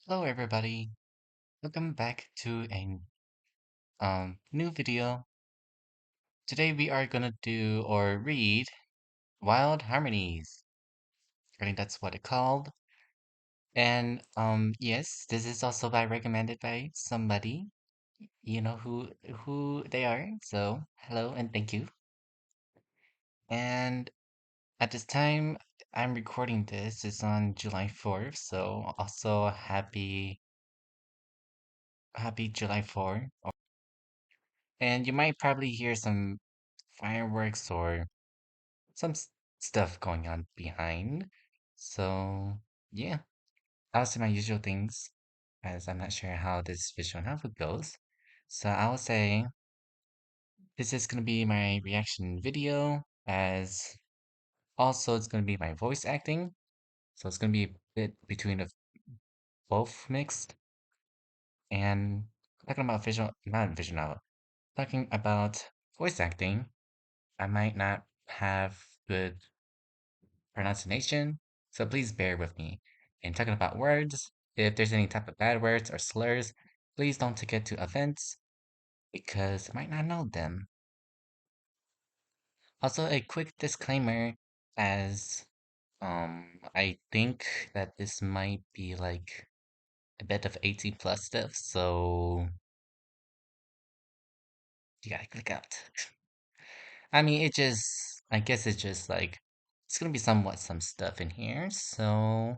Hello everybody. Welcome back to a new video. Today we are gonna do or read Wild Harmonies. I think that's what it's called. And yes, this is also recommended by somebody. You know who they are. So hello and thank you. And at this time I'm recording this, it's on July 4th, so also happy July 4th. And you might probably hear some fireworks or some stuff going on behind. So, yeah, I'll say my usual things, as I'm not sure how this visual novel goes. So I'll say this is gonna be my reaction video, as also it's gonna be my voice acting. So it's gonna be a bit between of both mixed. And talking about not visual novel, talking about voice acting, I might not have good pronunciation, so please bear with me. In talking about words, if there's any type of bad words or slurs, please don't take it to offense because I might not know them. Also, a quick disclaimer as I think that this might be like a bit of 18 plus stuff, so you gotta click out. I mean, I guess it's just like, it's gonna be somewhat some stuff in here, so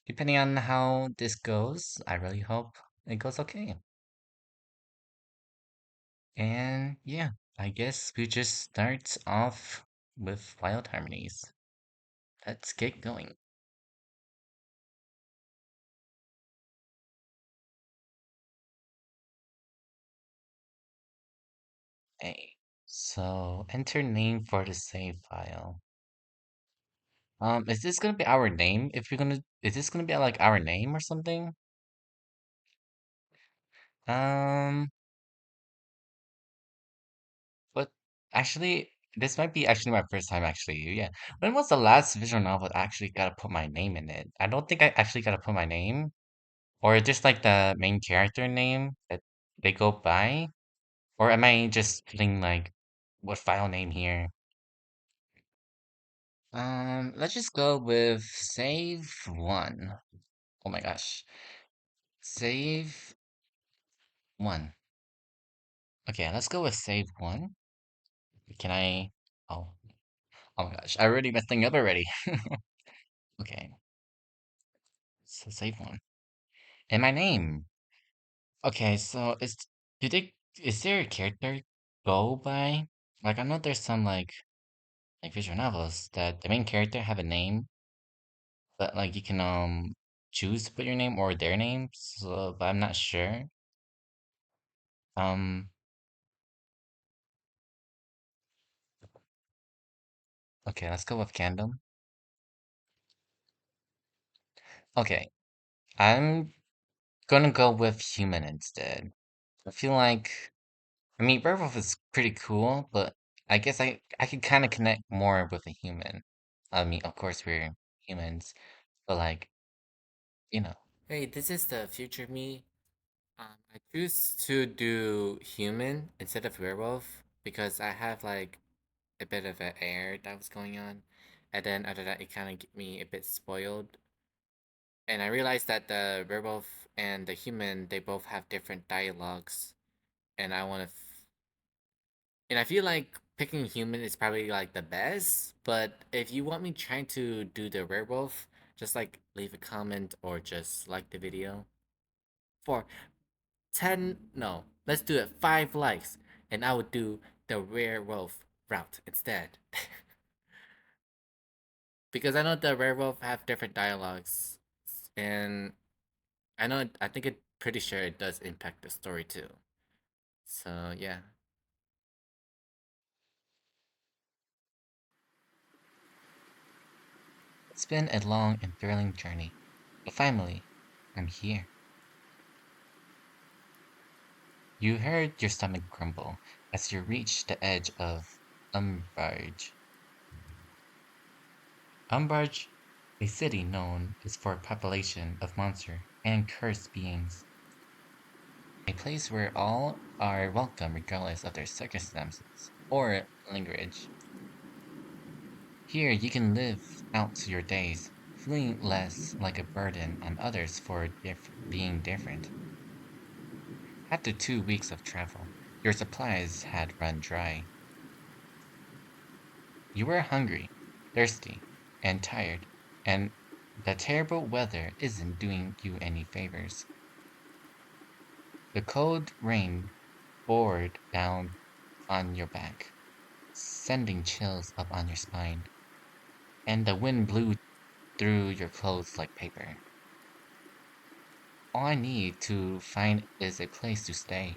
depending on how this goes, I really hope it goes okay. And yeah, I guess we just start off with Wild Harmonies. Let's get going. Hey, so enter name for the save file. Is this gonna be our name? Is this gonna be like our name or something? Um, but actually, this might be actually my first time actually. Yeah. When was the last visual novel I actually gotta put my name in it? I don't think I actually gotta put my name. Or just like the main character name that they go by? Or am I just putting like what file name here? Let's just go with save one. Oh my gosh. Save one. Okay, let's go with save one. Can I? Oh, oh my gosh. I already messed thing up already. Okay, so save one. And my name. Okay, so is there a character go by? Like I know there's some like visual novels that the main character have a name, but like you can choose to put your name or their name. So, but I'm not sure. Um, okay, let's go with Candom. Okay, I'm gonna go with human instead. I feel like I mean werewolf is pretty cool, but I guess I could kind of connect more with a human. I mean, of course we're humans, but like you know. Hey, this is the future me. I choose to do human instead of werewolf because I have like a bit of an air that was going on, and then after that, it kind of get me a bit spoiled. And I realized that the werewolf and the human they both have different dialogues, and and I feel like picking human is probably like the best. But if you want me trying to do the werewolf, just like leave a comment or just like the video. For 10, no, let's do it 5 likes, and I would do the werewolf route instead. Because I know the werewolf have different dialogues, and I think it pretty sure it does impact the story too. So yeah. It's been a long and thrilling journey, but finally, I'm here. You heard your stomach grumble as you reached the edge of Umbarge. Umbarge, a city known is for a population of monster and cursed beings. A place where all are welcome regardless of their circumstances or language. Here you can live out your days, feeling less like a burden on others for being different. After 2 weeks of travel, your supplies had run dry. You were hungry, thirsty, and tired, and the terrible weather isn't doing you any favors. The cold rain poured down on your back, sending chills up on your spine, and the wind blew through your clothes like paper. All I need to find is a place to stay.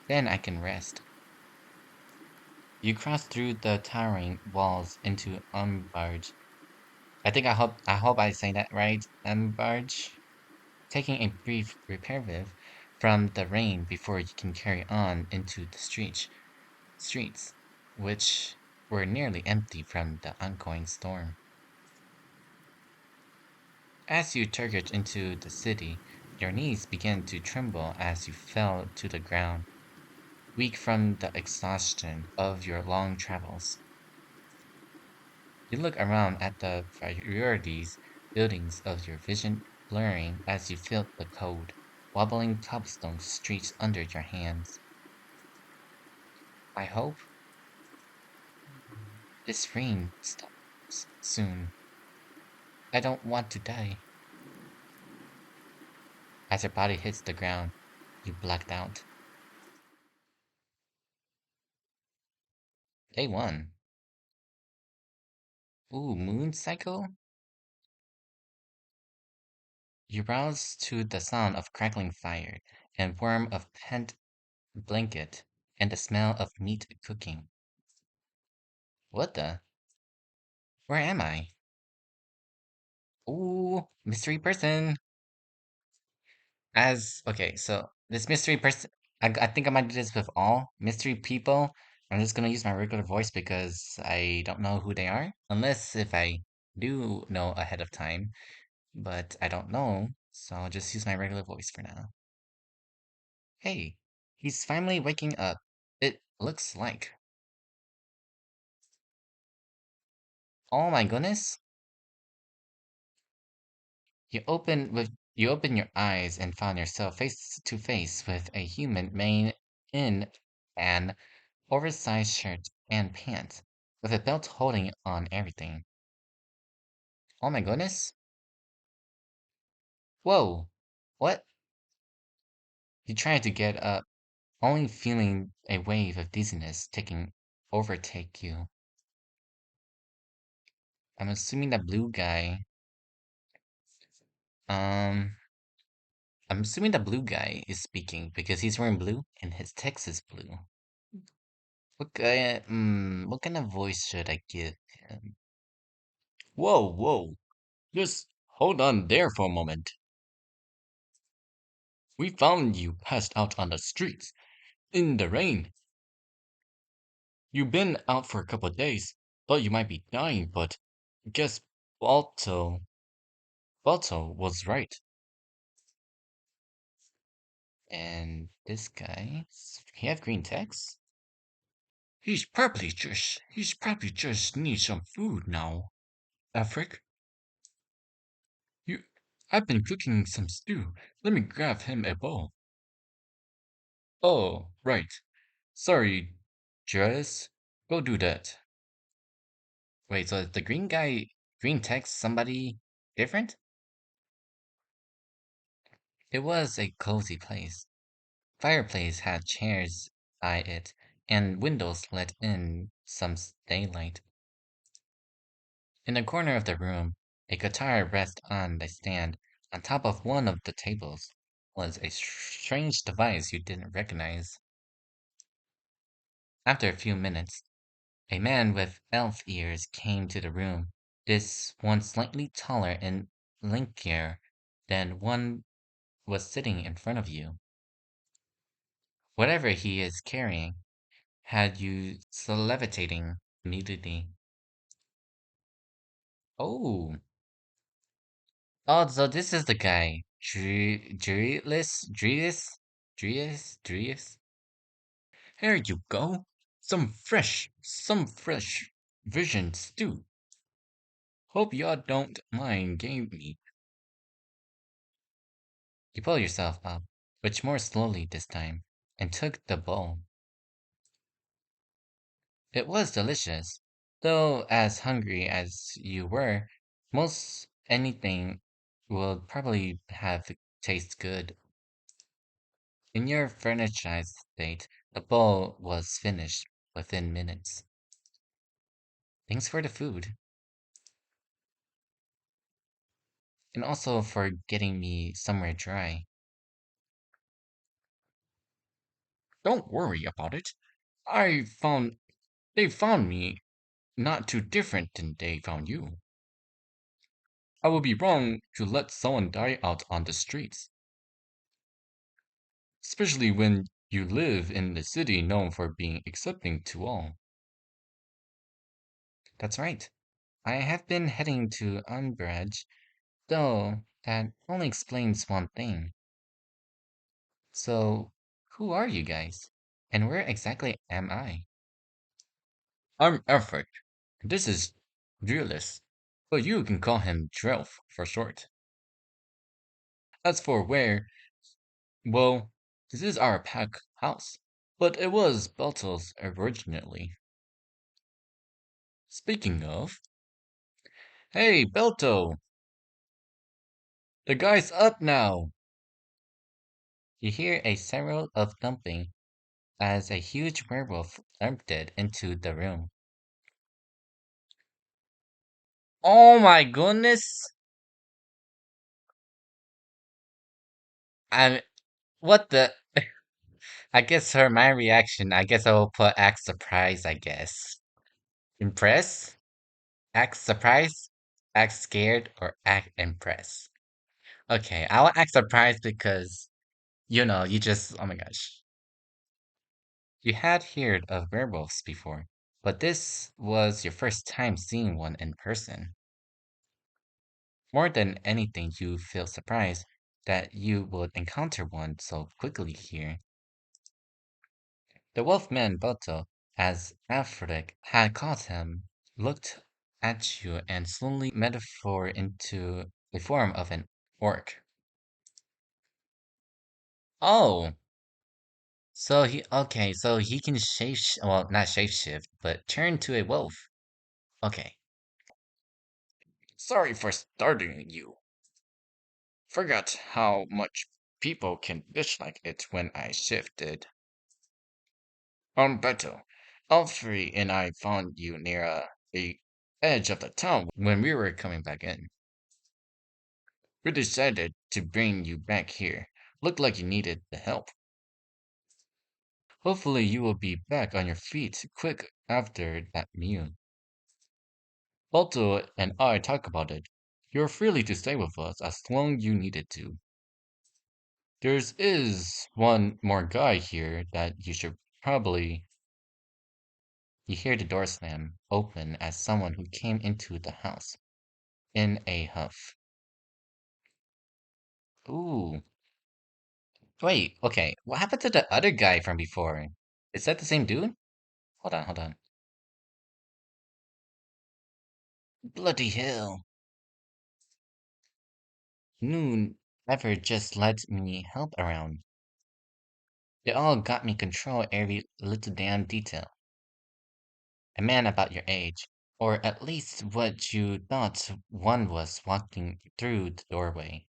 Then I can rest. You cross through the towering walls into Umbarge. I hope I say that right, Umbarge. Taking a brief reprieve from the rain before you can carry on into the streets, which were nearly empty from the ongoing storm. As you turgid into the city, your knees began to tremble as you fell to the ground, weak from the exhaustion of your long travels. You look around at the priorities buildings of your vision blurring as you feel the cold, wobbling cobblestone streets under your hands. I hope this rain stops soon. I don't want to die. As your body hits the ground, you blacked out. Day 1. Ooh, moon cycle? You rouse to the sound of crackling fire and warmth of pent blanket and the smell of meat cooking. What the? Where am I? Ooh, mystery person. Okay, so this mystery person, I think I might do this with all mystery people. I'm just gonna use my regular voice because I don't know who they are, unless if I do know ahead of time, but I don't know, so I'll just use my regular voice for now. Hey, he's finally waking up. It looks like. Oh my goodness. You open your eyes and found yourself face to face with a human made in an oversized shirt and pants, with a belt holding on everything. Oh my goodness. Whoa. What? You tried to get up, only feeling a wave of dizziness overtake you. I'm assuming that blue guy. Um, I'm assuming the blue guy is speaking because he's wearing blue and his text is blue. What kind of voice should I give him? Whoa, whoa. Just hold on there for a moment. We found you passed out on the streets, in the rain. You've been out for a couple of days. Thought you might be dying, but guess Balto, Balto was right. And this guy, he have green text? He's probably just need some food now. Afric, you, I've been cooking some stew. Let me grab him a bowl. Oh, right. Sorry, Jess. Go do that. Wait, so the green text somebody different? It was a cozy place. Fireplace had chairs by it, and windows let in some daylight. In the corner of the room, a guitar rested on the stand. On top of one of the tables was a strange device you didn't recognize. After a few minutes, a man with elf ears came to the room, this one slightly taller and lankier than one was sitting in front of you. Whatever he is carrying had you salivating immediately. Oh, oh, so this is the guy. Drius. Here you go. Some fresh vision stew. Hope y'all don't mind game meat. You pull yourself up, but more slowly this time, and took the bowl. It was delicious, though as hungry as you were, most anything would probably have tasted good. In your furnishized state, the bowl was finished within minutes. Thanks for the food, and also for getting me somewhere dry. Don't worry about it. I found they found me not too different than they found you. I would be wrong to let someone die out on the streets, especially when you live in a city known for being accepting to all. That's right. I have been heading to Umbridge, though that only explains one thing. So, who are you guys? And where exactly am I? I'm Effort. This is Julius, but you can call him Drelf for short. As for where, well, this is our pack house, but it was Belto's originally. Speaking of, hey, Belto, the guy's up now. You hear a sound of thumping as a huge werewolf emptied into the room. Oh my goodness! I what the? I guess my reaction. I guess I will put act surprised. I guess impress, act surprised, act scared, or act impressed. Okay, I will act surprised because you just oh my gosh, you had heard of werewolves before, but this was your first time seeing one in person. More than anything, you feel surprised that you would encounter one so quickly here. The wolfman Boto, as Alfred had called him, looked at you and slowly metaphor into the form of an orc. Oh, so he can well, not shapeshift, but turn to a wolf. Okay. Sorry for startling you. Forgot how much people can dislike it when I shifted. Beto, Alfred and I found you near the edge of the town when we were coming back in. We decided to bring you back here. Looked like you needed the help. Hopefully you will be back on your feet quick after that meal. Balto and I talk about it. You're freely to stay with us as long you needed to. There's is one more guy here that you should probably. You hear the door slam open as someone who came into the house in a huff. Ooh. Wait, okay. What happened to the other guy from before? Is that the same dude? Hold on. Bloody hell. Noon ever just let me help around. They all got me control every little damn detail. A man about your age, or at least what you thought one was walking through the doorway.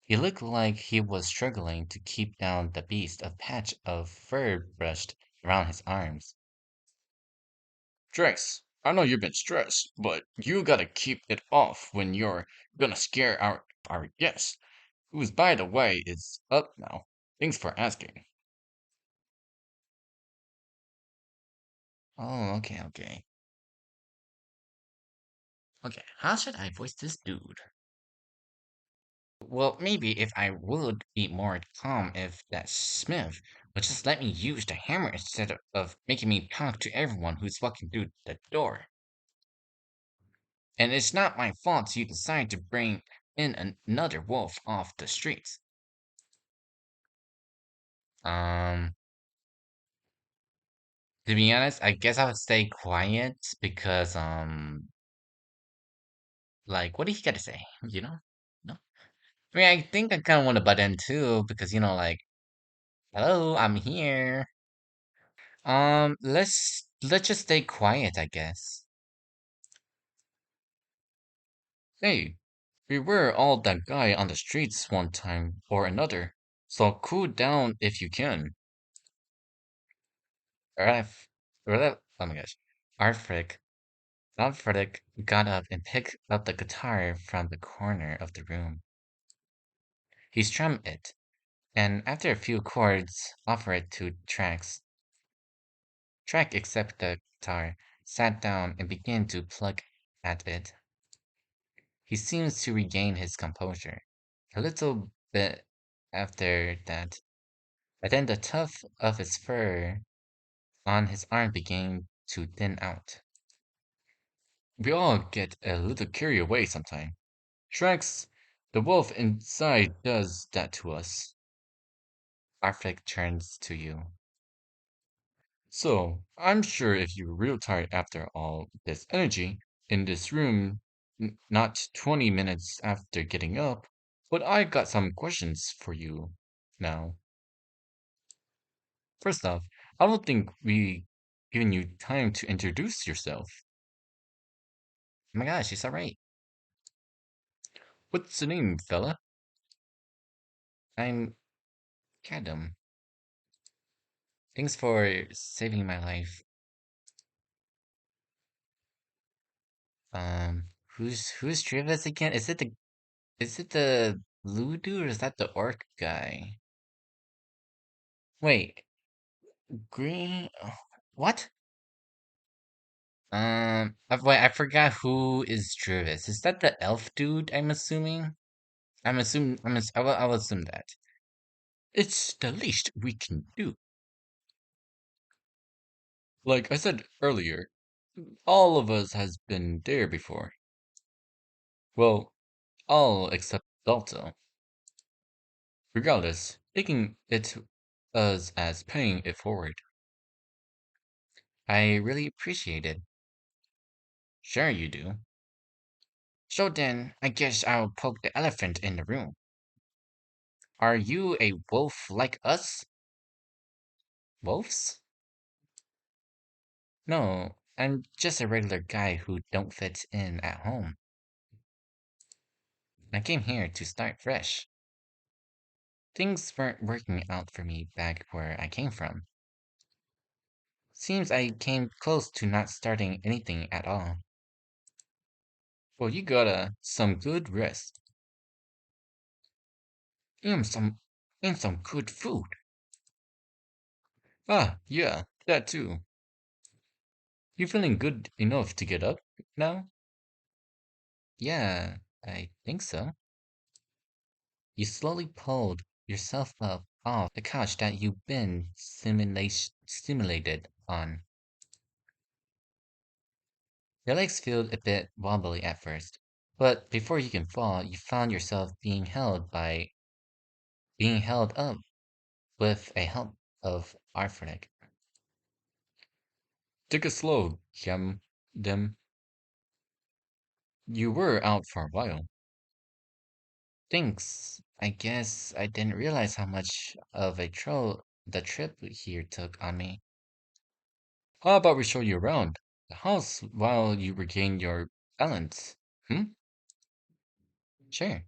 He looked like he was struggling to keep down the beast a patch of fur brushed around his arms. Drax, I know you've been stressed, but you gotta keep it off when you're gonna scare our guest, who's by the way is up now. Thanks for asking. Oh, okay. Okay, how should I voice this dude? Well, maybe if I would be more calm if that Smith would just let me use the hammer instead of making me talk to everyone who's walking through the door. And it's not my fault you decided to bring another wolf off the streets. Um, to be honest, I guess I would stay quiet because like what do you got to say? You know? No. I mean, I think I kind of want to butt in too because like, hello, I'm here. Let's just stay quiet, I guess. Hey, we were all that guy on the streets one time or another, so cool down if you can. Ref, oh my gosh. Alfred got up and picked up the guitar from the corner of the room. He strummed it, and after a few chords, offered to Track accepted the guitar, sat down, and began to pluck at it. He seems to regain his composure. A little bit after that, and then the tuft of his fur on his arm began to thin out. We all get a little carried away sometime. Shreks, the wolf inside does that to us. Arfik turns to you. So, I'm sure if you're real tired after all this energy in this room, not 20 minutes after getting up, but I got some questions for you now. First off, I don't think we given you time to introduce yourself. Oh my gosh, it's alright. What's the name, fella? I'm Cadam. Thanks for saving my life. Who's Travis again? Is it the blue dude or is that the orc guy? Wait, green? What? wait, I forgot who is Travis. Is that the elf dude? I'm assuming. I will assume that. It's the least we can do. Like I said earlier, all of us has been there before. Well, all except Delta. Regardless, taking it us as paying it forward. I really appreciate it. Sure you do. So then, I guess I'll poke the elephant in the room. Are you a wolf like us? Wolves? No, I'm just a regular guy who don't fit in at home. I came here to start fresh. Things weren't working out for me back where I came from. Seems I came close to not starting anything at all. Well, you got some good rest. And some good food. Ah, yeah, that too. You feeling good enough to get up now? Yeah, I think so. You slowly pulled yourself up off the couch that you've been stimulated on. Your legs feel a bit wobbly at first, but before you can fall, you found yourself being held up with a help of Arthritic. Take it slow, them. You were out for a while. Thanks. I guess I didn't realize how much of a the trip here took on me. How about we show you around the house while you regain your balance? Hmm? Sure.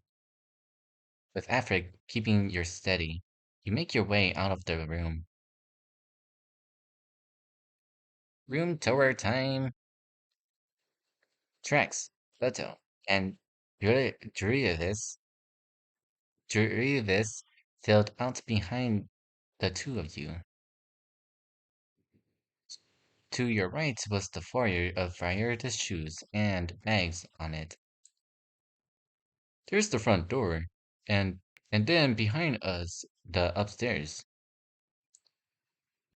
With Afric keeping your steady, you make your way out of the room. Room tour time. Trax, Leto, and Duriavis, Duriavis sailed out behind the two of you. To your right was the foyer of Vierta's shoes and bags on it. There's the front door, and then behind us, the upstairs.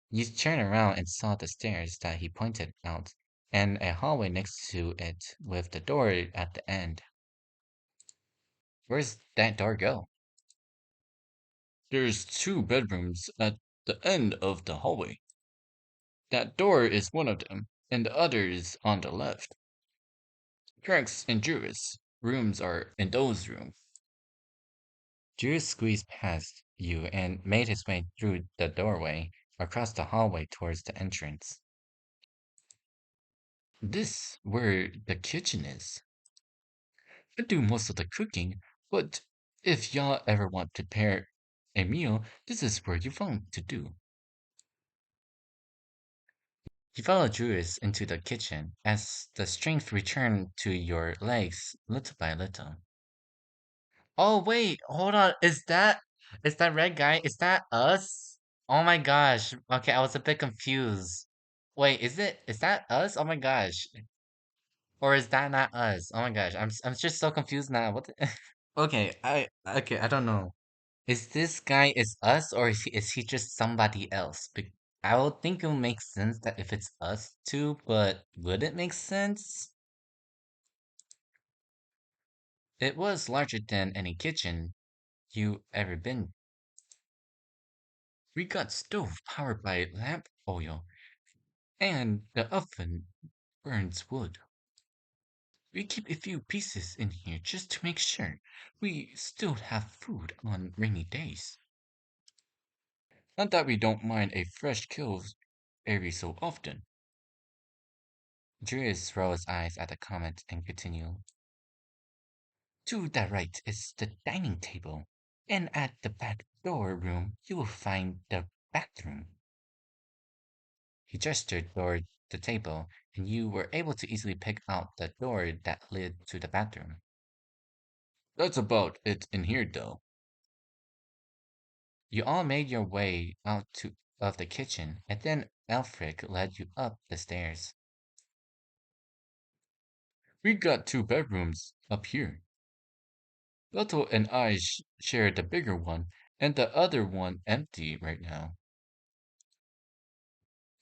You turned around and saw the stairs that he pointed out, and a hallway next to it with the door at the end. Where's that door go? There's two bedrooms at the end of the hallway. That door is one of them, and the other is on the left. Drax and Juris' rooms are in those rooms. Drew squeezed past you and made his way through the doorway across the hallway towards the entrance. This where the kitchen is. I do most of the cooking, but if y'all ever want to prepare a meal, this is where you want to do. You follow Druis into the kitchen as the strength returned to your legs little by little. Oh wait, hold on. Is that red guy? Is that us? Oh my gosh. Okay, I was a bit confused. Wait, is that us? Oh my gosh. Or is that not us? Oh my gosh. I'm just so confused now. What the Okay, I don't know. Is this guy is us or is he just somebody else? I would think it would make sense that if it's us too, but would it make sense? It was larger than any kitchen you ever been. We got stove powered by lamp oil, and the oven burns wood. We keep a few pieces in here just to make sure we still have food on rainy days. Not that we don't mind a fresh kill every so often. Julius rolled his eyes at the comment and continued. To the right is the dining table, and at the back door room you will find the bathroom. He gestured toward the table, and you were able to easily pick out the door that led to the bathroom. That's about it in here, though. You all made your way out of the kitchen, and then Elfric led you up the stairs. We got two bedrooms up here. Lotto and I share the bigger one, and the other one empty right now.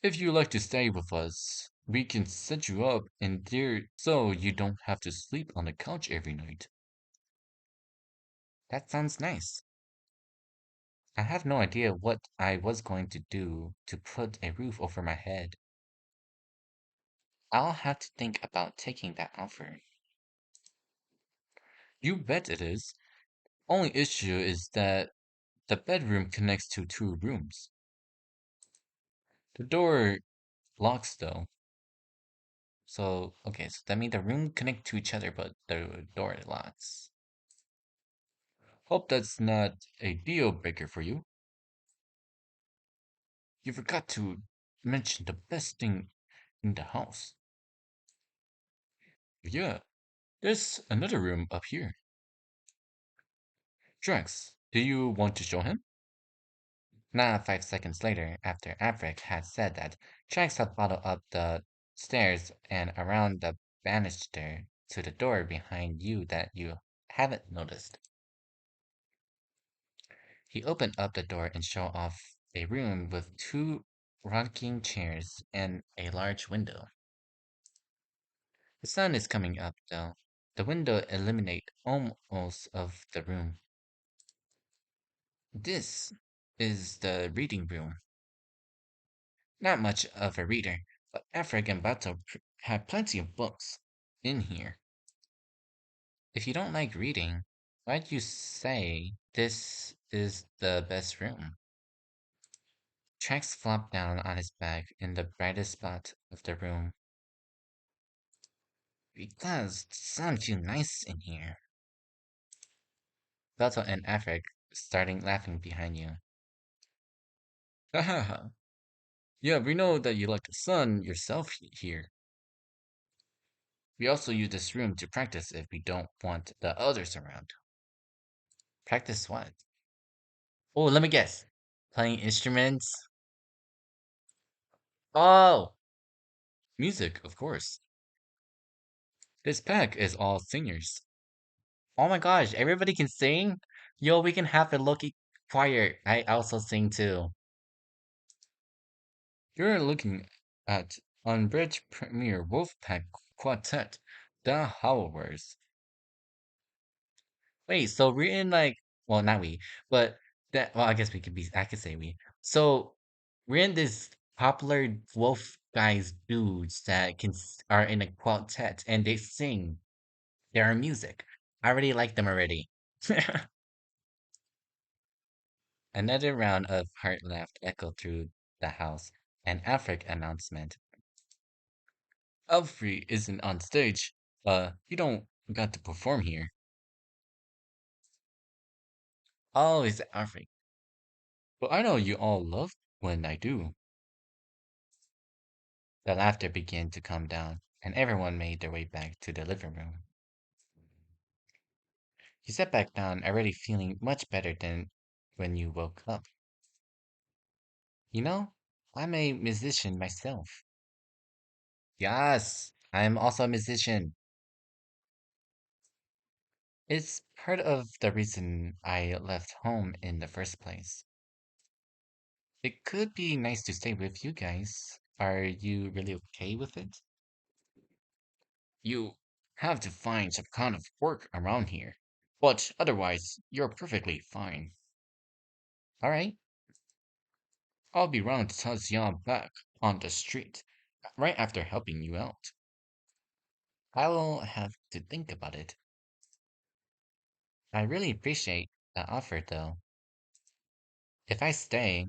If you like to stay with us, we can set you up in there so you don't have to sleep on the couch every night. That sounds nice. I have no idea what I was going to do to put a roof over my head. I'll have to think about taking that offer. You bet it is. Only issue is that the bedroom connects to two rooms. The door locks though. So that means the room connect to each other, but the door locks. Hope that's not a deal breaker for you. You forgot to mention the best thing in the house. Yeah, there's another room up here. Drax, do you want to show him? Now, 5 seconds later, after Avric had said that, Trax had followed up the stairs and around the banister to the door behind you that you haven't noticed. He opened up the door and showed off a room with two rocking chairs and a large window. The sun is coming up, though. The window illuminates almost of the room. This is the reading room. Not much of a reader, but Afric and Bato have plenty of books in here. If you don't like reading, why'd you say this is the best room? Trax flopped down on his back in the brightest spot of the room. Because the sun feels nice in here. Bato and Afric starting laughing behind you. Ha ha ha. Yeah, we know that you like the sun yourself here. We also use this room to practice if we don't want the others around. Practice what? Oh, let me guess. Playing instruments? Oh! Music, of course. This pack is all singers. Oh my gosh, everybody can sing? Yo, we can have a Loki choir. I also sing too. You're looking at Unbridged Premier Wolfpack Quartet, the Howlers. Wait, so we're in like, well, not we, but that, well, I guess we could be, I could say we. So we're in this popular wolf guys dudes that are in a quartet and they sing their music. I already like them already. Another round of heart laugh echoed through the house. An Afric announcement. Alfie isn't on stage. You don't got to perform here. Oh, it's Alfie. But I know you all love when I do. The laughter began to calm down, and everyone made their way back to the living room. You sat back down, already feeling much better than when you woke up. You know, I'm a musician myself. Yes, I'm also a musician. It's part of the reason I left home in the first place. It could be nice to stay with you guys. Are you really okay with it? You have to find some kind of work around here. But otherwise, you're perfectly fine. All right, I'll be round to toss y'all back on the street right after helping you out. I will have to think about it. I really appreciate the offer, though. If I stay,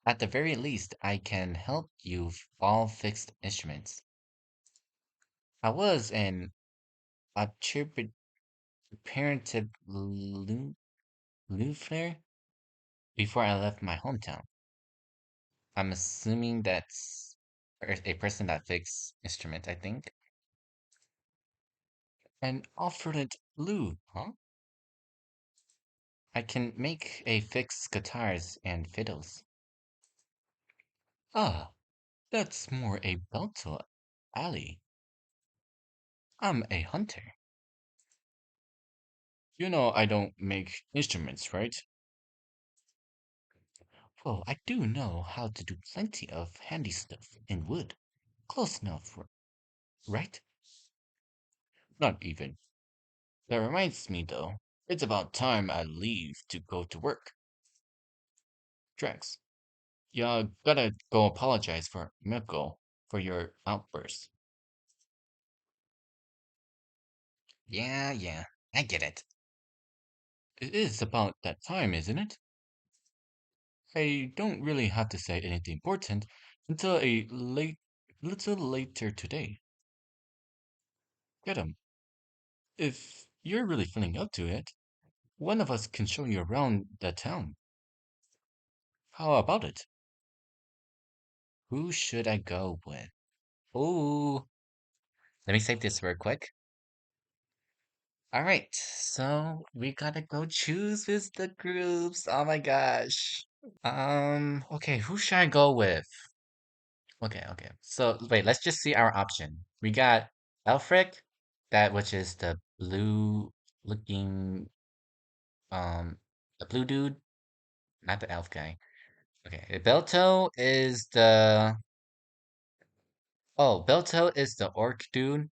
at the very least, I can help you all fix instruments. I was an attribute parent to Louvre before I left my hometown. I'm assuming that's a person that fixes instrument, I think. An alternate Lou, huh? I can make a fix guitars and fiddles. Ah, that's more a Belto alley. I'm a hunter. You know I don't make instruments, right? Well, I do know how to do plenty of handy stuff in wood. Close enough, right? Not even. That reminds me, though. It's about time I leave to go to work. Drax, you gotta go apologize for Miko for your outburst. Yeah, yeah, I get it. It is about that time, isn't it? I don't really have to say anything important until little later today. Get 'em. If you're really feeling up to it, one of us can show you around the town. How about it? Who should I go with? Oh, let me save this real quick. All right, so we gotta go choose with the groups. Oh my gosh. Okay, who should I go with? Okay. So wait, let's just see our option. We got Elfric, that which is the blue looking the blue dude, not the elf guy. Okay, Belto is the Belto is the orc dude.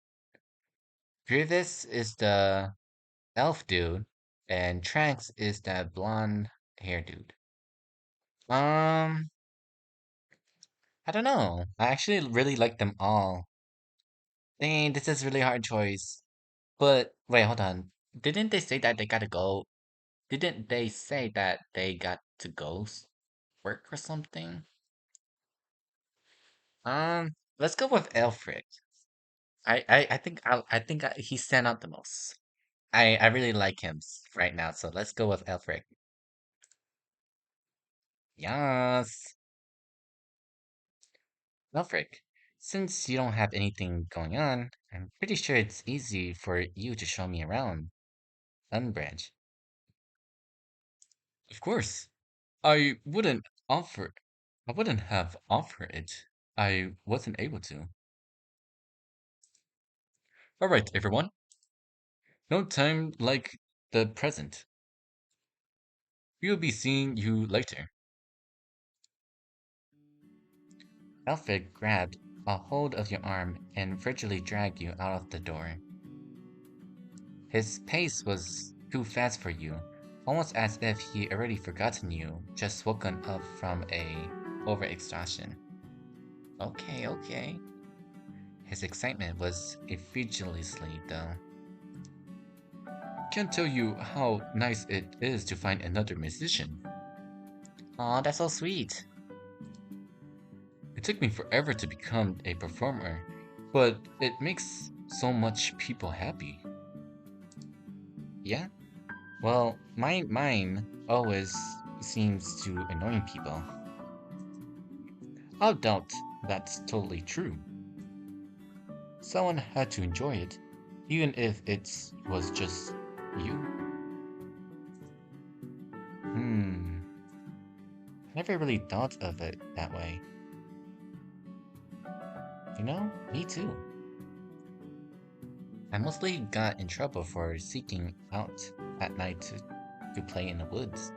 Grievous is the elf dude, and Tranks is that blonde hair dude. Um, I don't know. I actually really like them all. Dang, this is really hard choice. But wait, hold on. Didn't they say that they gotta go? Didn't they say that they got to go work or something? Let's go with Elfric. I think he stand out the most. I really like him right now, so let's go with Elfric. Yes, Elfric. Since you don't have anything going on, I'm pretty sure it's easy for you to show me around. Unbranch. Of course. I wouldn't offer I wouldn't have offered it. I wasn't able to. All right, everyone. No time like the present. We'll be seeing you later. Elfric grabbed a hold of your arm and virtually dragged you out of the door. His pace was too fast for you, almost as if he already forgotten you, just woken up from a overexhaustion. Okay, okay. His excitement was effusiously though. Can't tell you how nice it is to find another musician. Aw, that's so sweet. It took me forever to become a performer, but it makes so much people happy. Yeah? Well, mine always seems to annoying people. I'll doubt that's totally true. Someone had to enjoy it, even if it was just you. Hmm. I never really thought of it that way. You know, me too. I mostly got in trouble for seeking out at night to play in the woods.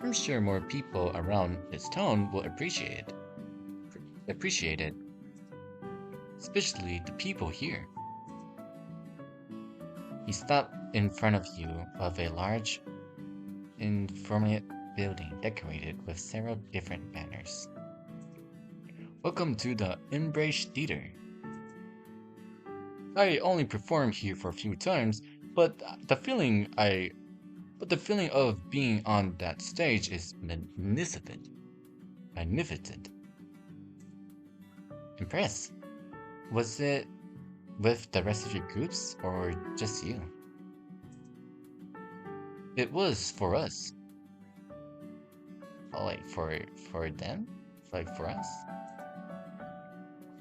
I'm sure more people around this town will appreciate it, especially the people here. He stopped in front of you of a large, informative building decorated with several different banners. Welcome to the Embrace Theater. I only performed here for a few times, but the feeling of being on that stage is magnificent. Magnificent. Impressed. Was it with the rest of your groups or just you? It was for us. Oh, like for them? Like for us?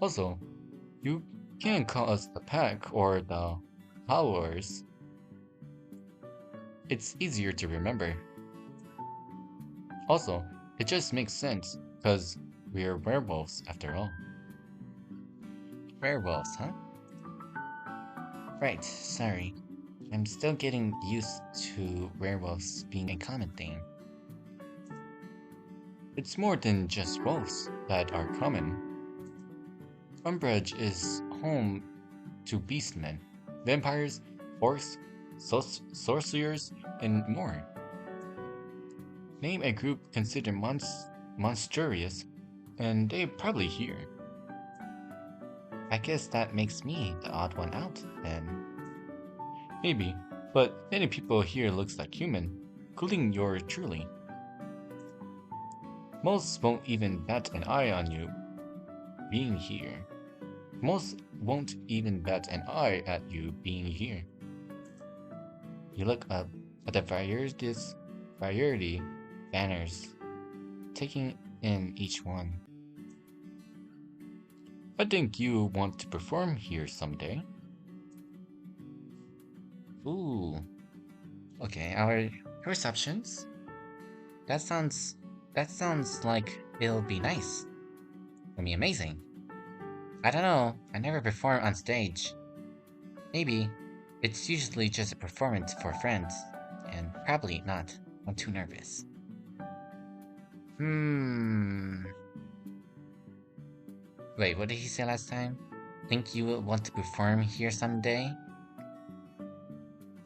Also, you can call us the Pack or the Howlers. It's easier to remember. Also, it just makes sense, because we're werewolves after all. Werewolves, huh? Right, sorry. I'm still getting used to werewolves being a common thing. It's more than just wolves that are common. Umbridge is home to beastmen, vampires, orcs, sorcerers, and more. Name a group considered monstrous, and they're probably here. I guess that makes me the odd one out, then. Maybe, but many people here looks like human, including your truly. Most won't even bat an eye on you being here. Most won't even bat an eye at you being here. You look up at the variety banners, taking in each one. I think you want to perform here someday. Ooh. Okay, our receptions? That sounds that sounds like it'll be nice. I mean amazing. I don't know, I never perform on stage. Maybe it's usually just a performance for friends, and probably not. I'm too nervous. Hmm. Wait, what did he say last time? Think you will want to perform here someday?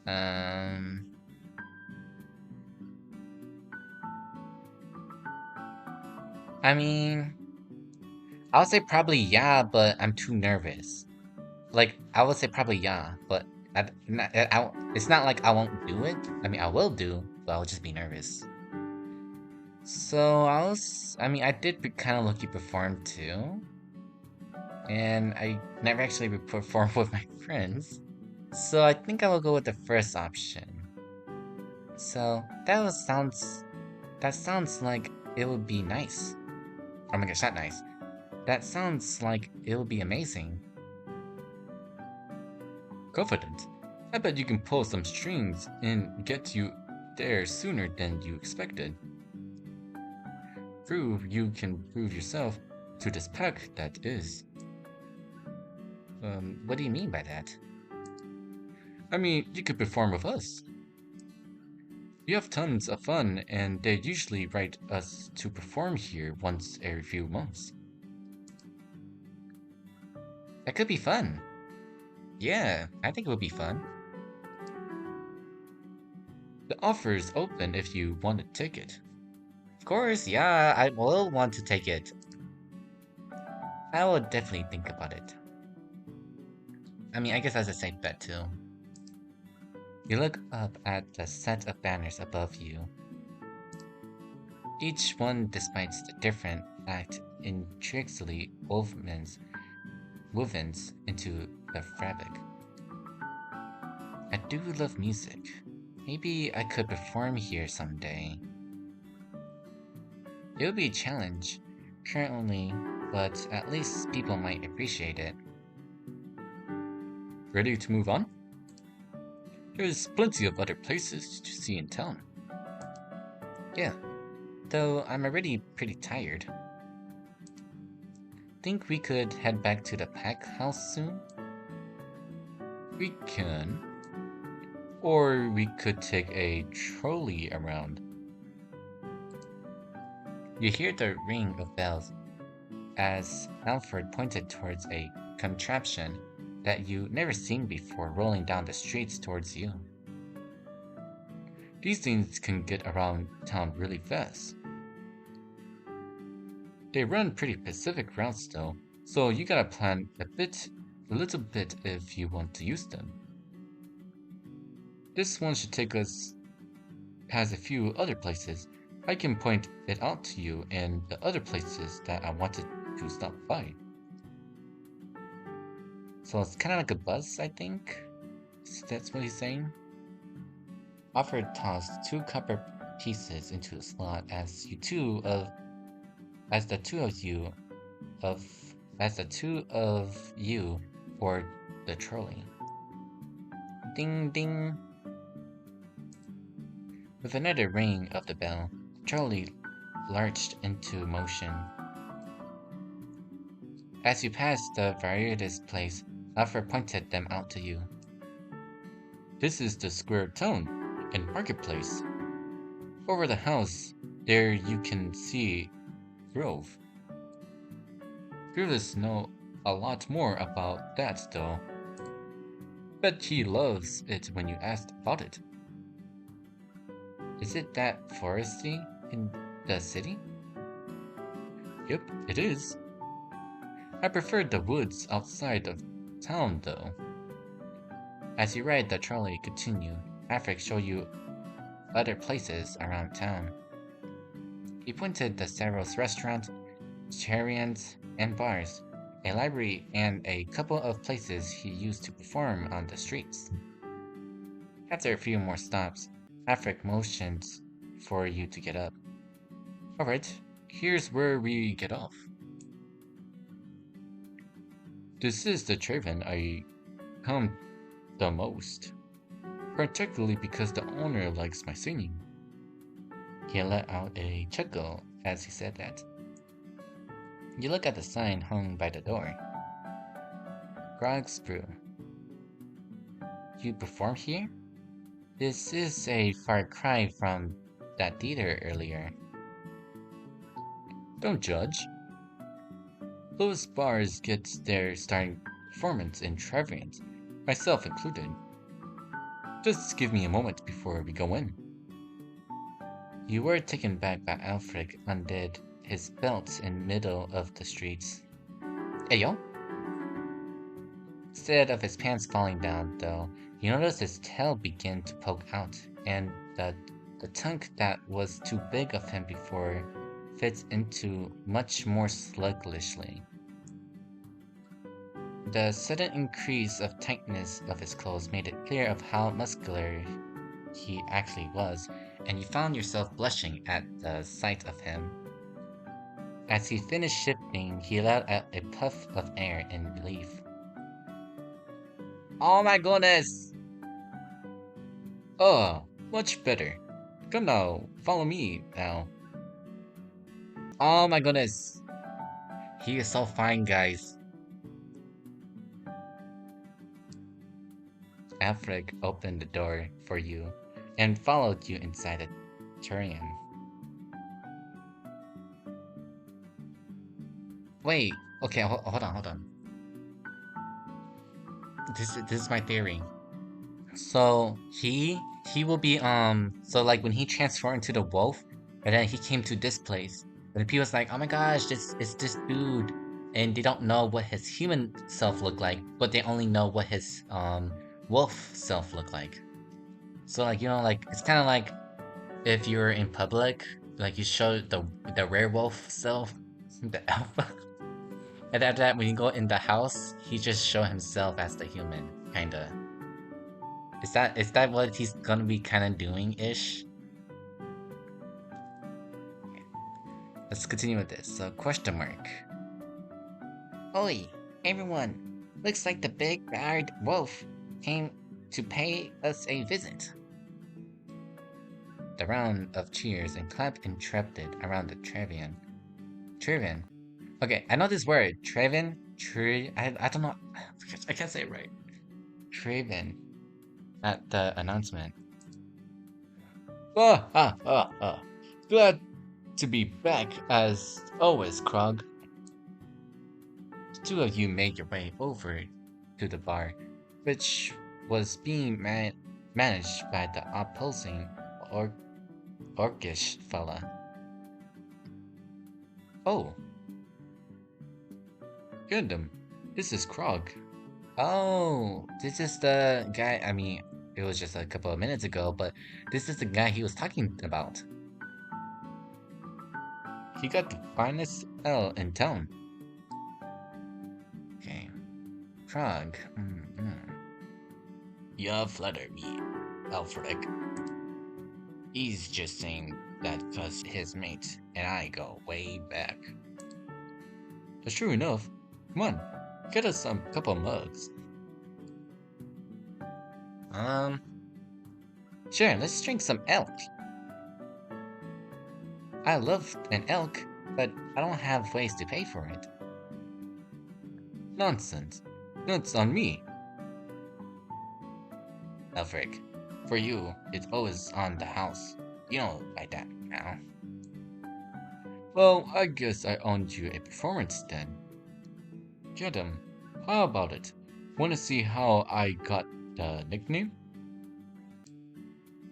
Um. I mean, I would say probably yeah, but I'm too nervous. Like, I would say probably yeah, but it's not like I won't do it. I mean, I will do, but I'll just be nervous. So I mean, I did kind of look you perform too, and I never actually performed with my friends. So I think I will go with the first option. So that sounds like it would be nice. Oh my gosh, not nice. That sounds like it would be amazing. Confident. I bet you can pull some strings and get you there sooner than you expected. Prove you can prove yourself to this pack, that is. What do you mean by that? I mean, you could perform with us. We have tons of fun, and they usually write us to perform here once every few months. That could be fun. Yeah, I think it would be fun. The offer is open if you want to take it. Of course, yeah, I will want to take it. I will definitely think about it. I mean, I guess that's a safe bet too. You look up at the set of banners above you. Each one displays the different act intricately woven into the fabric. I do love music. Maybe I could perform here someday. It would be a challenge, currently, but at least people might appreciate it. Ready to move on? There's plenty of other places to see in town. Yeah, though I'm already pretty tired. Think we could head back to the pack house soon? We can. Or we could take a trolley around. You hear the ring of bells as Alfred pointed towards a contraption that you never seen before rolling down the streets towards you. These things can get around town really fast. They run pretty specific routes though, so you gotta plan a little bit if you want to use them. This one should take us past a few other places. I can point it out to you and the other places that I wanted to stop by. So it's kind of like a bus, I think? That's what he's saying? Alfred tossed two copper pieces into the slot as the two of you of as the two of you board the trolley. Ding ding. With another ring of the bell, the trolley lurched into motion. As you passed the various place, Alfred pointed them out to you. This is the square town and marketplace. Over the house, there you can see Grove. Grievous know a lot more about that though. Bet he loves it when you asked about it. Is it that foresty in the city? Yep, it is. I prefer the woods outside of town though. As you ride the trolley continue, Alfred showed you other places around town. He pointed to several restaurants, chariots, and bars, a library, and a couple of places he used to perform on the streets. After a few more stops, Alfred motioned for you to get up. Alright, here's where we get off. This is the tavern I come the most, particularly because the owner likes my singing. He let out a chuckle as he said that. You look at the sign hung by the door. Grog's Brew. You perform here? This is a far cry from that theater earlier. Don't judge. Those bars get their starting performance in Treviant, myself included. Just give me a moment before we go in. You were taken back by Alfred undid his belt in middle of the streets. Hey yo! Instead of his pants falling down, though, you noticed his tail begin to poke out, and the tongue that was too big of him before fits into much more sluggishly. The sudden increase of tightness of his clothes made it clear of how muscular he actually was, and you found yourself blushing at the sight of him. As he finished shifting, he let out a puff of air in relief. Oh my goodness! Oh, much better. Come now, follow me now. Oh my goodness! He is so fine, guys. Alfred opened the door for you and followed you inside the Turian. Wait, okay, hold on. This is my theory. So he will be so like when he transformed into the wolf, and then he came to this place, and people's like, oh my gosh, this is this dude, and they don't know what his human self looked like, but they only know what his wolf self looked like. So like like it's kind of like if you're in public, like you show the werewolf self, the alpha, and after that when you go in the house, he just show himself as the human, kinda. Is that what he's gonna be kind of doing ish? Let's continue with this. So question mark. Oi, everyone! Looks like the big bad wolf came to pay us a visit. The round of cheers and clap interrupted around the Trevian. Trevian. Okay, I know this word. Trevian. I don't know. I can't say it right. Trevian. At the announcement. Ah. Glad to be back as always, Krog. The two of you made your way over to the bar, which was being managed by the opposing or orcish fella. Oh, Gundam, this is Krog. Oh, this is the guy. I mean, it was just a couple of minutes ago, but this is the guy he was talking about. He got the finest L in town. Okay, Krog. You flatter me, Alfred. He's just saying that cause his mate and I go way back. That's true enough. Come on, get us some couple mugs. Um, sure, let's drink some elk. I love an elk, but I don't have ways to pay for it. Nonsense. Nuts on me. Elfric, for you, it's always on the house. You know like that now. Well, I guess I owned you a performance then. Get 'em. How about it? Wanna see how I got the nickname?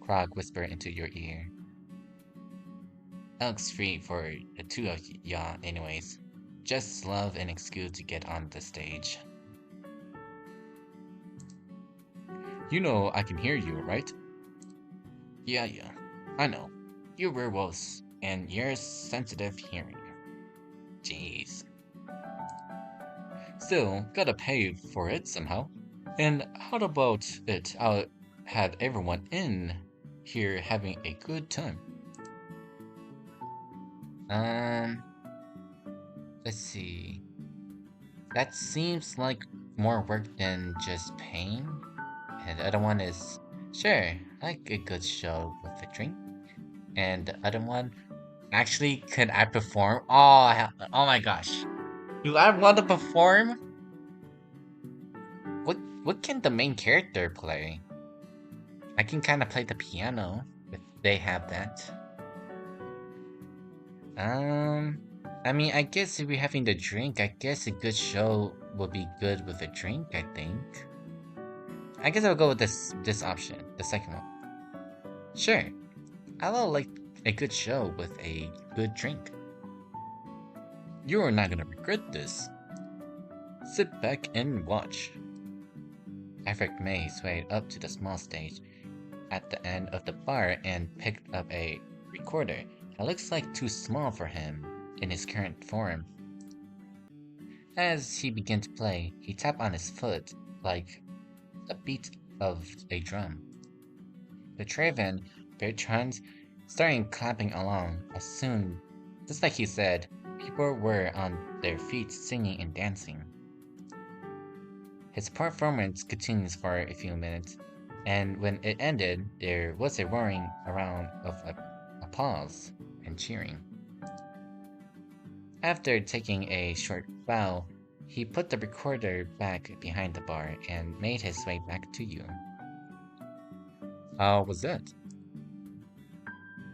Krog whispered into your ear. Elk's free for the two of ya anyways. Just love an excuse to get on the stage. You know I can hear you, right? Yeah. I know. You're werewolves, and you're sensitive hearing. Jeez. Still, gotta pay for it somehow. And how about it? I'll have everyone in here having a good time. Um, let's see. That seems like more work than just paying. And the other one is, sure, I like a good show with a drink. And the other one, actually, could I perform? Oh my gosh. Do I want to perform? What can the main character play? I can kind of play the piano if they have that. Um, I mean, I guess if we're having the drink, I guess a good show would be good with a drink, I think. I guess I'll go with this option, the second one. Sure, I'll like a good show with a good drink. You're not gonna regret this. Sit back and watch. Afric May swayed up to the small stage at the end of the bar and picked up a recorder that looks like too small for him in his current form. As he began to play, he tapped on his foot like the beat of a drum. The Traven Bertrands started clapping along as soon, just like he said, people were on their feet singing and dancing. His performance continues for a few minutes, and when it ended, there was a roaring around of applause and cheering. After taking a short bow, he put the recorder back behind the bar and made his way back to you. How was that?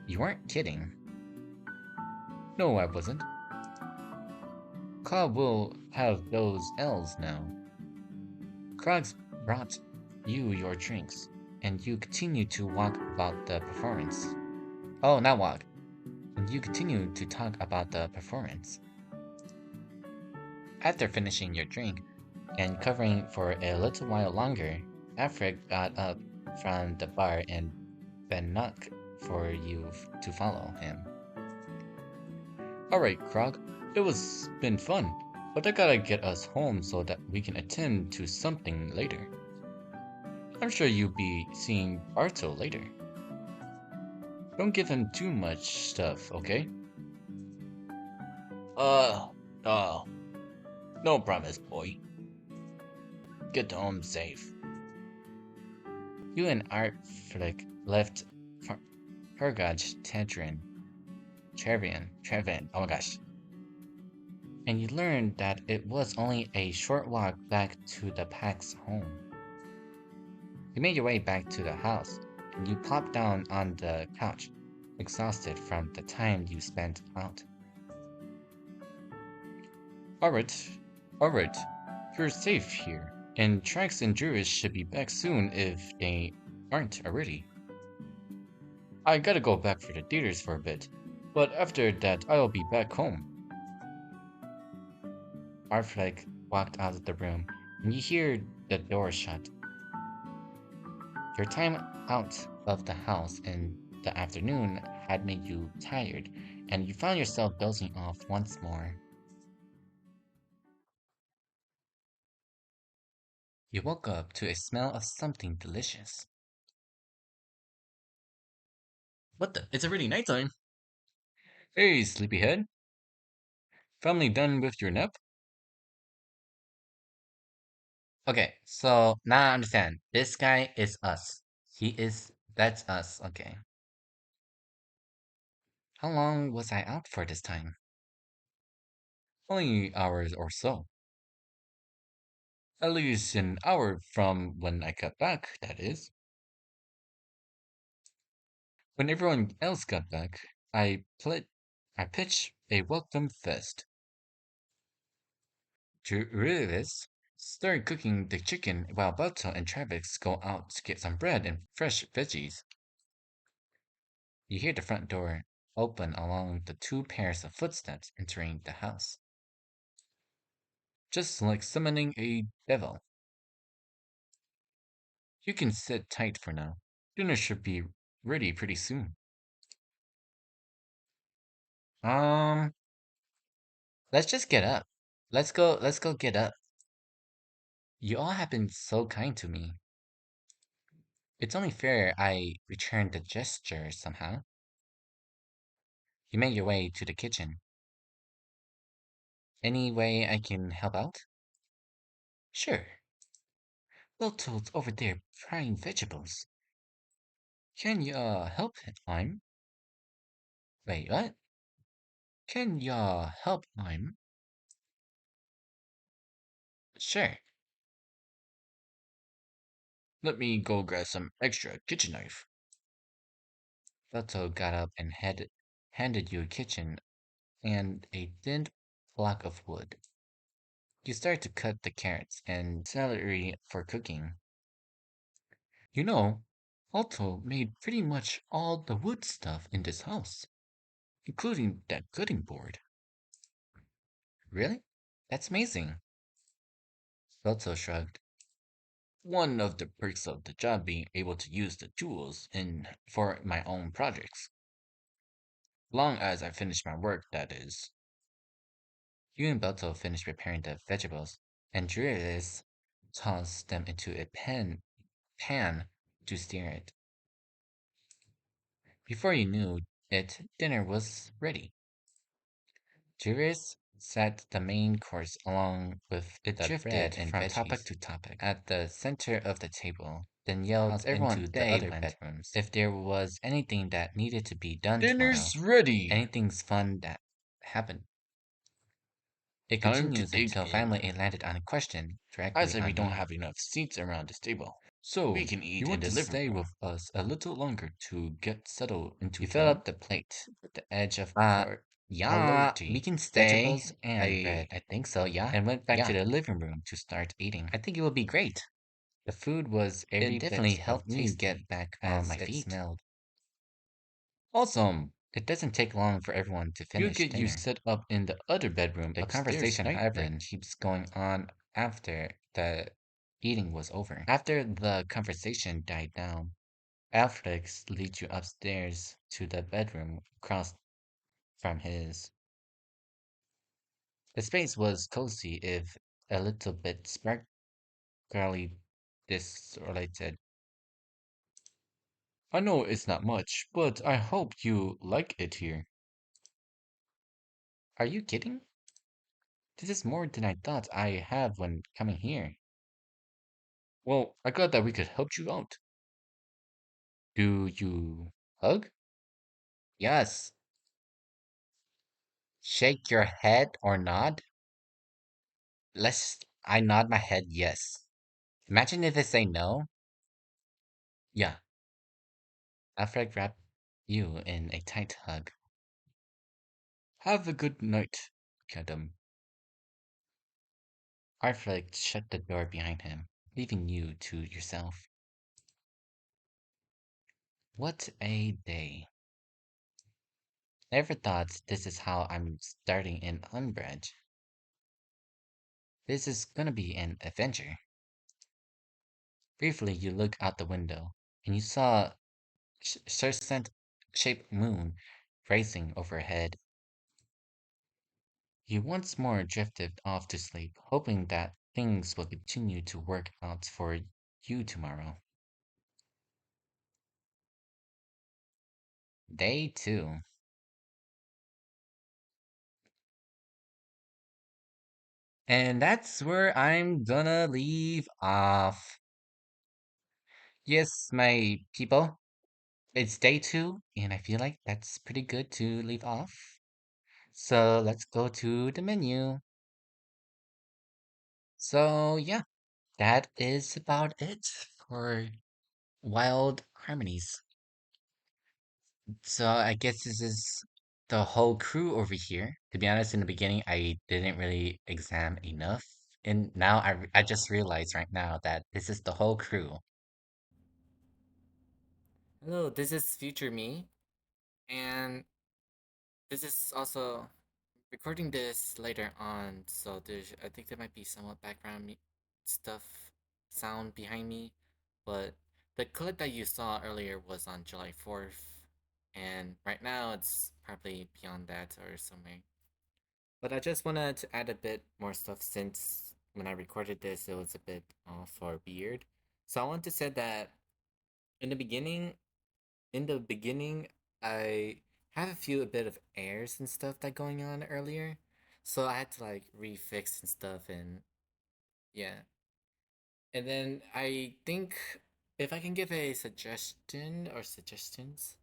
You weren't kidding. No, I wasn't. Cobb will have those L's now. Krog's brought you your drinks. and you continue to walk about the performance. Oh, not walk. And you continue to talk about the performance. After finishing your drink and covering for a little while longer, Alfred got up from the bar and bent knock for you to follow him. Alright, Krog. It was been fun, but I gotta get us home so that we can attend to something later. I'm sure you'll be seeing Barto later. Don't give him too much stuff, okay? Uh, uh, no promise, boy. Get home safe. You and Artflick left Hergage Trevian, oh my gosh. And you learned that it was only a short walk back to the Pack's home. You made your way back to the house, and you plopped down on the couch, exhausted from the time you spent out. Alright, alright. You're safe here, and Trax and Druids should be back soon if they aren't already. I gotta go back for the theaters for a bit, but after that I'll be back home. Artflick walked out of the room, and you hear the door shut. Your time out of the house in the afternoon had made you tired, and you found yourself dozing off once more. You woke up to a smell of something delicious. What the? It's already nighttime. Hey, sleepyhead. Finally done with your nap? Okay, so now I understand. This guy is us. That's us, okay. How long was I out for this time? Only hours or so. At least an hour from when I got back, that is. When everyone else got back, I pitched a welcome fest. Juris started cooking the chicken while Balto and Travis go out to get some bread and fresh veggies. You hear the front door open along the two pairs of footsteps entering the house. Just like summoning a devil. You can sit tight for now. Dinner should be ready pretty soon. Um, let's just get up. Let's go get up. You all have been so kind to me. It's only fair I return the gesture somehow. You make your way to the kitchen. Any way I can help out? Sure. Balto's over there frying vegetables. Can ya help him? Wait, what? Can ya help him? Sure. Let me go grab some extra kitchen knife. Otto got up and handed you a kitchen and a thin block of wood. You start to cut the carrots and celery for cooking. You know, Alto made pretty much all the wood stuff in this house, including that cutting board. Really? That's amazing. Otto shrugged. One of the perks of the job being able to use the tools in for my own projects. Long as I finish my work, that is. You and Belto finished preparing the vegetables, and Julius tossed them into a pan to steer it. Before you knew it, dinner was ready. Julius set the main course along with it the bread Drifted and from veggies topic to topic. at the center of the table, then yelled How's into everyone the day other went? bedrooms if there was anything that needed to be done tomorrow, Dinner's ready! anything's fun that happened. It Time to continues dig until in. finally it landed on a question I directly said we on don't you. have enough seats around this table. We So, can eat you in want the to living stay room. with us a little longer to get settled into You fill film? up the plate with the edge of Yeah, we hearty can stay. vegetables and bread, I think so, yeah. and went back to Yeah, the living room to start eating. I think it will be great. The food was It every definitely bit of helped me tasty get back on as my it feet. smelled. Awesome! It doesn't take long for everyone to You finish get you dinner. set up in the other bedroom The upstairs, conversation, right however, then? keeps going on after the eating was over. After the conversation died down, Alex leads you upstairs to the bedroom across from his. The space was cozy, if a little bit sparkly disoriented. I know it's not much, but I hope you like it here. Are you kidding? This is more than I thought I have when coming here. Well, I got that we could help you out. Do you hug? Yes. Shake your head or nod? I nod my head yes. Imagine if I say no. Yeah. Alfred wrapped you in a tight hug. Have a good night, Kadam. Alfred shut the door behind him, leaving you to yourself. What a day. Never thought this is how I'm starting in Umbridge. This is gonna be an adventure. Briefly, you look out the window, and you saw a crescent-shaped moon rising overhead. You once more drifted off to sleep, hoping that things will continue to work out for you tomorrow. Day 2. And that's where I'm gonna leave off. Yes, my people, it's day 2, and I feel like that's pretty good to leave off. So let's go to the menu. So, yeah, that is about it for Wild Harmonies. So I guess this is the whole crew over here. To be honest, in the beginning, I didn't really examine enough. And now I just realized right now that this is the whole crew. Hello, this is future me, and this is also recording this later on, so I think there might be somewhat stuff, sound behind me, but the clip that you saw earlier was on July 4th, and right now it's probably beyond that or somewhere. But I just wanted to add a bit more stuff since when I recorded this, it was a bit off or weird. So I want to say that in the beginning, in the beginning, I have a bit of airs and stuff that going on earlier, so I had to like refix and stuff, and yeah. And then I think if I can give a suggestion or suggestions,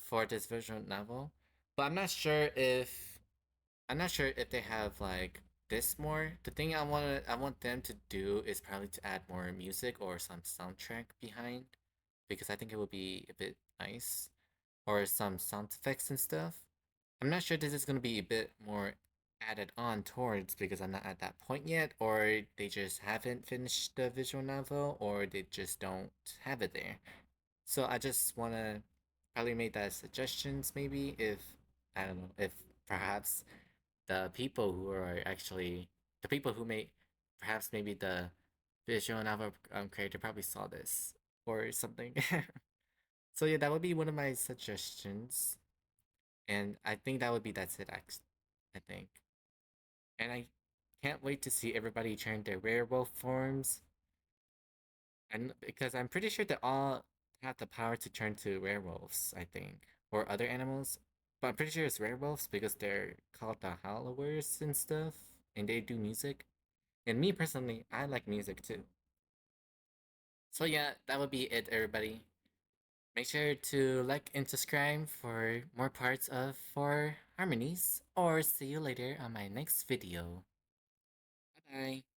for this visual novel, but I'm not sure if they have like this more. The thing I want them to do is probably to add more music or some soundtrack behind, because I think it would be a bit nice, or some sound effects and stuff. I'm not sure this is going to be a bit more added on towards because I'm not at that point yet, or they just haven't finished the visual novel, or they just don't have it there. So I just want to probably make that suggestions maybe if I don't know if perhaps the people who are actually the people who made perhaps maybe the visual novel creator probably saw this or something. So yeah, that would be one of my suggestions. And I think that's it actually. I think. And I can't wait to see everybody turn their werewolf forms. And because I'm pretty sure they all have the power to turn to werewolves, I think. Or other animals. But I'm pretty sure it's werewolves because they're called the Howlers and stuff. And they do music. And me personally, I like music too. So yeah, that would be it, everybody. Make sure to like and subscribe for more parts of For Harmonies, or see you later on my next video. Bye bye.